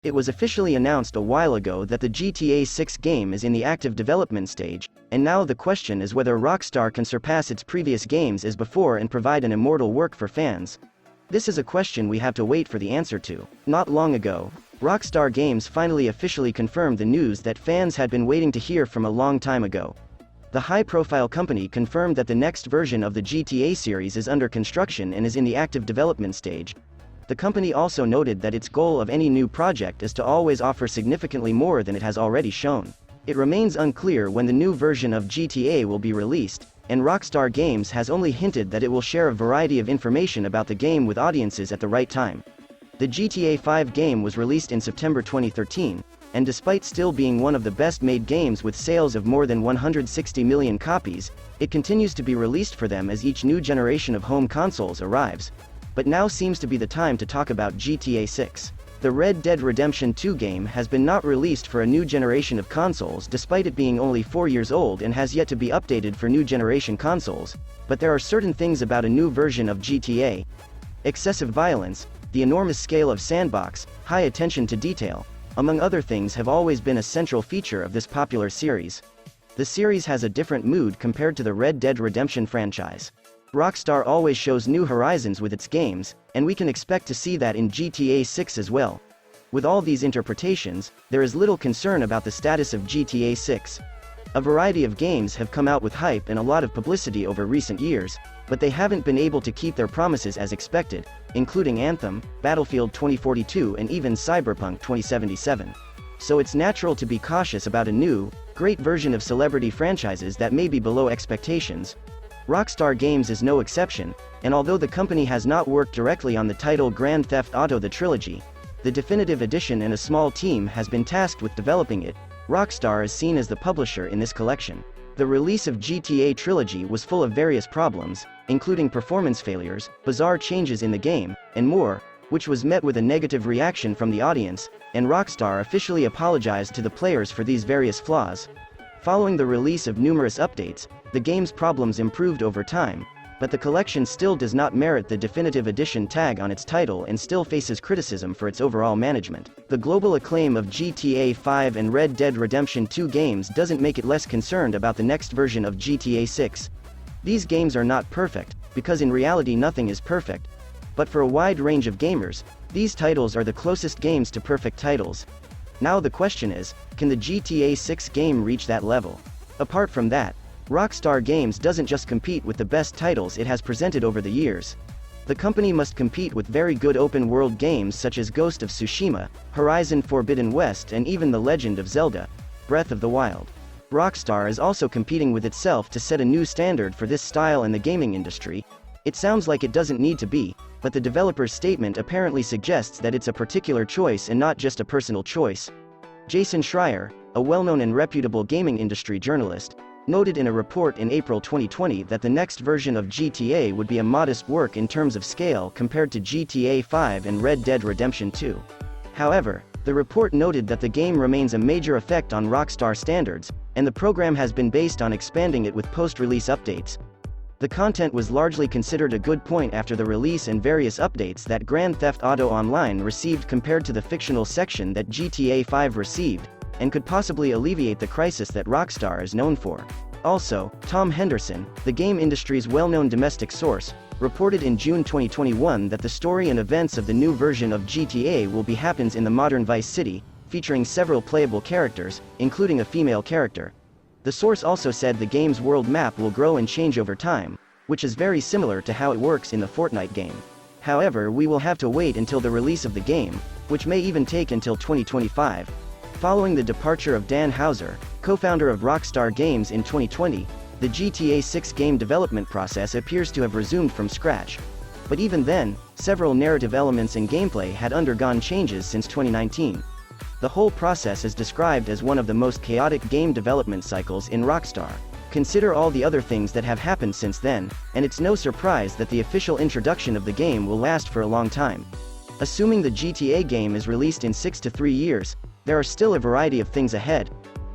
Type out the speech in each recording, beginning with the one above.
It was officially announced a while ago that the GTA 6 game is in the active development stage, and now the question is whether Rockstar can surpass its previous games as before and provide an immortal work for fans. This is a question we have to wait for the answer to. Not long ago, Rockstar Games finally officially confirmed the news that fans had been waiting to hear from a long time ago. The high-profile company confirmed that the next version of the GTA series is under construction and is in the active development stage. The company also noted that its goal of any new project is to always offer significantly more than it has already shown. It remains unclear when the new version of GTA will be released, and Rockstar Games has only hinted that it will share a variety of information about the game with audiences at the right time. The GTA 5 game was released in September 2013, and despite still being one of the best-made games with sales of more than 160 million copies, it continues to be released for them as each new generation of home consoles arrives. But now seems to be the time to talk about GTA 6. The Red Dead Redemption 2 game has been not released for a new generation of consoles despite it being only 4 years old and has yet to be updated for new generation consoles, but there are certain things about a new version of GTA. Excessive violence, the enormous scale of sandbox, high attention to detail, among other things have always been a central feature of this popular series. The series has a different mood compared to the Red Dead Redemption franchise. Rockstar always shows new horizons with its games, and we can expect to see that in GTA 6 as well. With all these interpretations, there is little concern about the status of GTA 6. A variety of games have come out with hype and a lot of publicity over recent years, but they haven't been able to keep their promises as expected, including Anthem, Battlefield 2042 and even Cyberpunk 2077. So it's natural to be cautious about a new, great version of celebrity franchises that may be below expectations. Rockstar Games is no exception, and although the company has not worked directly on the title Grand Theft Auto: The Trilogy, the definitive edition and a small team has been tasked with developing it. Rockstar is seen as the publisher in this collection. The release of GTA Trilogy was full of various problems, including performance failures, bizarre changes in the game, and more, which was met with a negative reaction from the audience, and Rockstar officially apologized to the players for these various flaws. Following the release of numerous updates, the game's problems improved over time, but the collection still does not merit the definitive edition tag on its title and still faces criticism for its overall management. The global acclaim of GTA 5 and Red Dead Redemption 2 games doesn't make it less concerned about the next version of GTA 6. These games are not perfect, because in reality nothing is perfect. But for a wide range of gamers, these titles are the closest games to perfect titles. Now the question is, can the GTA 6 game reach that level? Apart from that, Rockstar Games doesn't just compete with the best titles it has presented over the years. The company must compete with very good open-world games such as Ghost of Tsushima, Horizon Forbidden West and even The Legend of Zelda: Breath of the Wild. Rockstar is also competing with itself to set a new standard for this style in the gaming industry. It sounds like it doesn't need to be, but the developer's statement apparently suggests that it's a particular choice and not just a personal choice. Jason Schreier, a well-known and reputable gaming industry journalist, noted in a report in April 2020 that the next version of GTA would be a modest work in terms of scale compared to GTA 5 and Red Dead Redemption 2. However, the report noted that the game remains a major effect on Rockstar standards, and the program has been based on expanding it with post-release updates. The content was largely considered a good point after the release and various updates that Grand Theft Auto Online received compared to the fictional section that GTA 5 received, and could possibly alleviate the crisis that Rockstar is known for. Also, Tom Henderson, the game industry's well-known domestic source, reported in June 2021 that the story and events of the new version of GTA will be happens in the modern Vice City, featuring several playable characters, including a female character. The source also said the game's world map will grow and change over time, which is very similar to how it works in the Fortnite game. However, we will have to wait until the release of the game, which may even take until 2025. Following the departure of Dan Houser, co-founder of Rockstar Games in 2020, the GTA 6 game development process appears to have resumed from scratch. But even then, several narrative elements and gameplay had undergone changes since 2019. The whole process is described as one of the most chaotic game development cycles in Rockstar. Consider all the other things that have happened since then, and it's no surprise that the official introduction of the game will last for a long time. Assuming the GTA game is released in 6 to 3 years, there are still a variety of things ahead.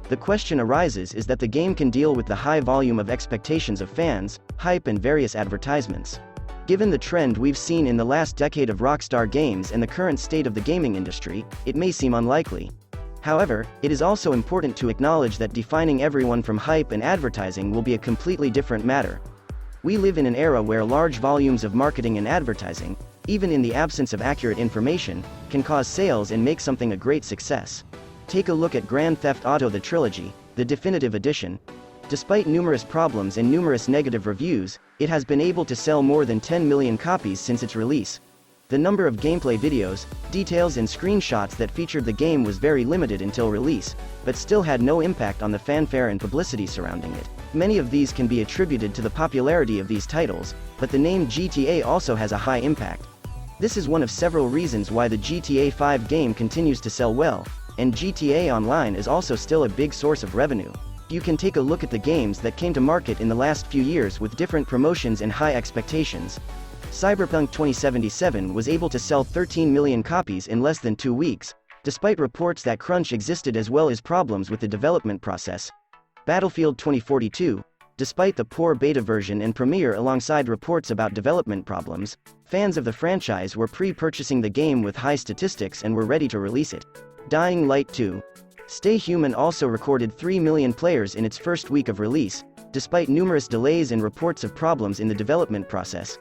The question arises is that the game can deal with the high volume of expectations of fans, hype and various advertisements. Given the trend we've seen in the last decade of Rockstar games and the current state of the gaming industry, it may seem unlikely. However, it is also important to acknowledge that defining everyone from hype and advertising will be a completely different matter. We live in an era where large volumes of marketing and advertising, even in the absence of accurate information, can cause sales and make something a great success. Take a look at Grand Theft Auto: The Trilogy, the definitive edition. Despite numerous problems and numerous negative reviews, it has been able to sell more than 10 million copies since its release. The number of gameplay videos, details and screenshots that featured the game was very limited until release, but still had no impact on the fanfare and publicity surrounding it. Many of these can be attributed to the popularity of these titles, but the name GTA also has a high impact. This is one of several reasons why the GTA 5 game continues to sell well, and GTA Online is also still a big source of revenue. You can take a look at the games that came to market in the last few years with different promotions and high expectations. Cyberpunk 2077 was able to sell 13 million copies in less than 2 weeks, despite reports that crunch existed as well as problems with the development process. Battlefield 2042, despite the poor beta version and premiere alongside reports about development problems, fans of the franchise were pre-purchasing the game with high statistics and were ready to release it. Dying Light 2. Stay Human also recorded 3 million players in its first week of release, despite numerous delays and reports of problems in the development process.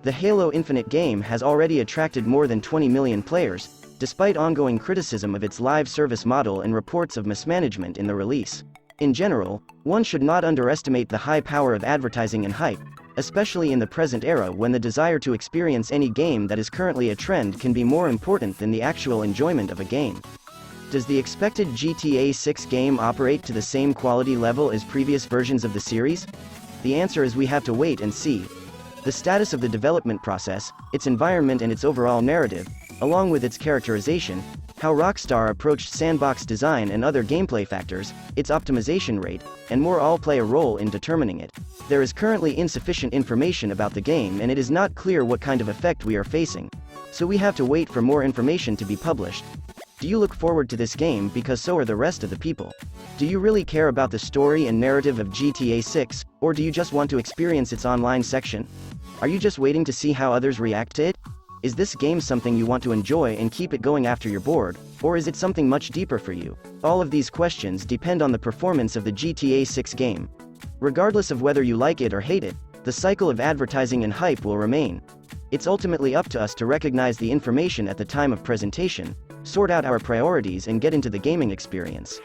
The Halo Infinite game has already attracted more than 20 million players, despite ongoing criticism of its live service model and reports of mismanagement in the release. In general, one should not underestimate the high power of advertising and hype, especially in the present era when the desire to experience any game that is currently a trend can be more important than the actual enjoyment of a game. Does the expected GTA 6 game operate to the same quality level as previous versions of the series? The answer is we have to wait and see. The status of the development process, its environment and its overall narrative, along with its characterization, how Rockstar approached sandbox design and other gameplay factors, its optimization rate, and more all play a role in determining it. There is currently insufficient information about the game and it is not clear what kind of effect we are facing. So we have to wait for more information to be published. Do you look forward to this game because so are the rest of the people? Do you really care about the story and narrative of GTA 6, or do you just want to experience its online section? Are you just waiting to see how others react to it? Is this game something you want to enjoy and keep it going after you're bored, or is it something much deeper for you? All of these questions depend on the performance of the GTA 6 game. Regardless of whether you like it or hate it, the cycle of advertising and hype will remain. It's ultimately up to us to recognize the information at the time of presentation, sort out our priorities and get into the gaming experience.